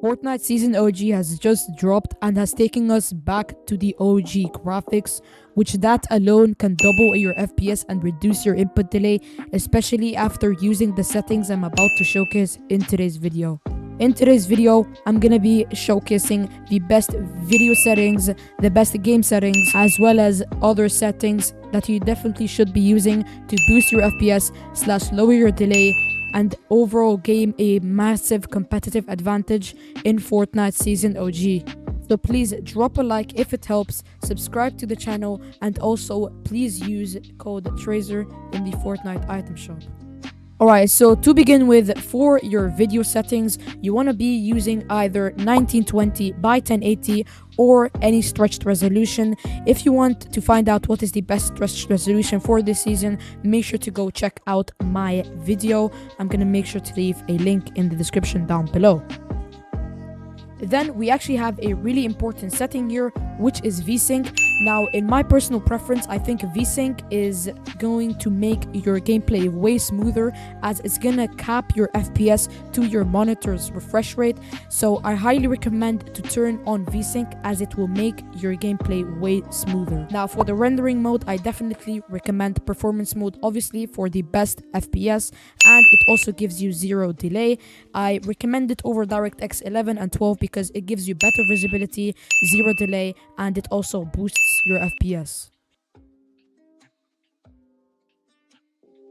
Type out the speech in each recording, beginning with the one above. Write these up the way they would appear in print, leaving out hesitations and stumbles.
Fortnite Season OG has just dropped and has taken us back to the OG graphics, which that alone can double your FPS and reduce your input delay, especially after using the settings I'm about to showcase in today's video. In today's video, I'm gonna be showcasing the best video settings, the best game settings, as well as other settings that you definitely should be using to boost your FPS / lower your delay and overall gain a massive competitive advantage in Fortnite Season OG. So please drop a like if it helps, subscribe to the channel, and also please use code Traizer in the Fortnite item shop. Alright, so to begin with, for your video settings, you want to be using either 1920 by 1080 or any stretched resolution. If you want to find out what is the best stretched resolution for this season, make sure to go check out my video. I'm going to make sure to leave a link in the description down below. Then we actually have a really important setting here, which is VSync. Now, in my personal preference, I think VSync is going to make your gameplay way smoother, as it's gonna cap your FPS to your monitor's refresh rate. So I highly recommend to turn on VSync, as it will make your gameplay way smoother. Now, for the rendering mode, I definitely recommend performance mode, obviously for the best FPS, and it also gives you 0 delay. I recommend it over DirectX 11 and 12 because it gives you better visibility, 0 delay, and it also boosts your FPS.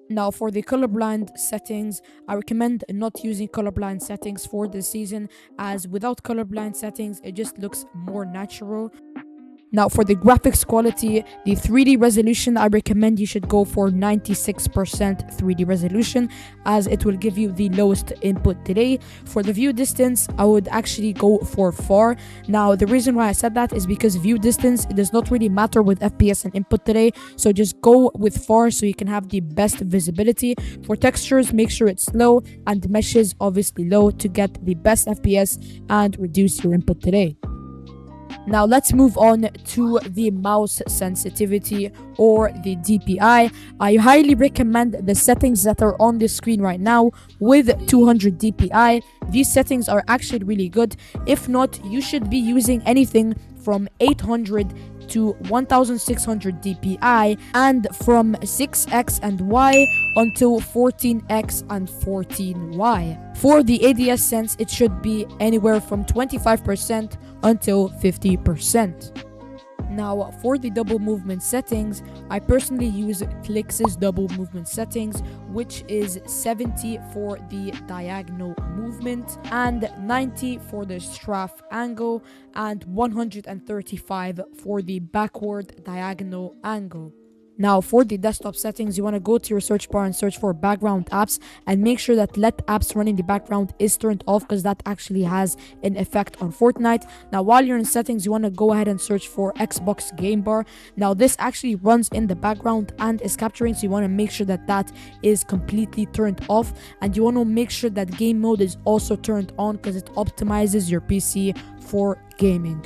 Now, for the colorblind settings, I recommend not using colorblind settings for this season, as without colorblind settings, it just looks more natural. Now, for the graphics quality, the 3D resolution, I recommend you should go for 96% 3D resolution, as it will give you the lowest input delay. For the view distance, I would actually go for far. Now, the reason why I said that is because view distance, it does not really matter with FPS and input delay, so just go with far so you can have the best visibility. For textures, make sure it's low, and meshes obviously low to get the best FPS and reduce your input delay. Now let's move on to the mouse sensitivity, or the DPI. I highly recommend the settings that are on the screen right now with 200 DPI. These settings are actually really good. If not, you should be using anything from 800 to 1600 DPI, and from 6x and Y until 14x and 14y. For the ADS sense, it should be anywhere from 25% until 50%. Now, for the double movement settings, I personally use Clix's double movement settings, which is 70 for the diagonal movement, and 90 for the strafe angle, and 135 for the backward diagonal angle. Now, for the desktop settings, you want to go to your search bar and search for background apps, and make sure that let apps running the background is turned off, because that actually has an effect on Fortnite. Now, while you're in settings, you want to go ahead and search for Xbox Game Bar. Now, this actually runs in the background and is capturing, so you want to make sure that that is completely turned off, and you want to make sure that game mode is also turned on, because it optimizes your PC for gaming.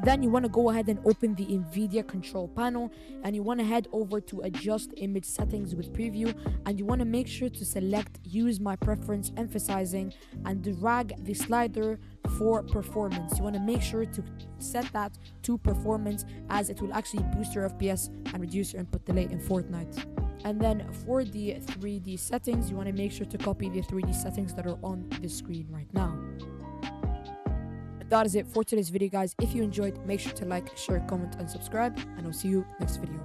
Then you want to go ahead and open the Nvidia control panel, and you want to head over to adjust image settings with preview, and you want to make sure to select use my preference emphasizing and drag the slider for performance. You want to make sure to set that to performance, as it will actually boost your FPS and reduce your input delay in Fortnite. And then for the 3D settings, you want to make sure to copy the 3D settings that are on the screen right now. That is it for today's video, guys. If you enjoyed, make sure to like, share, comment, and subscribe, and I'll see you next video.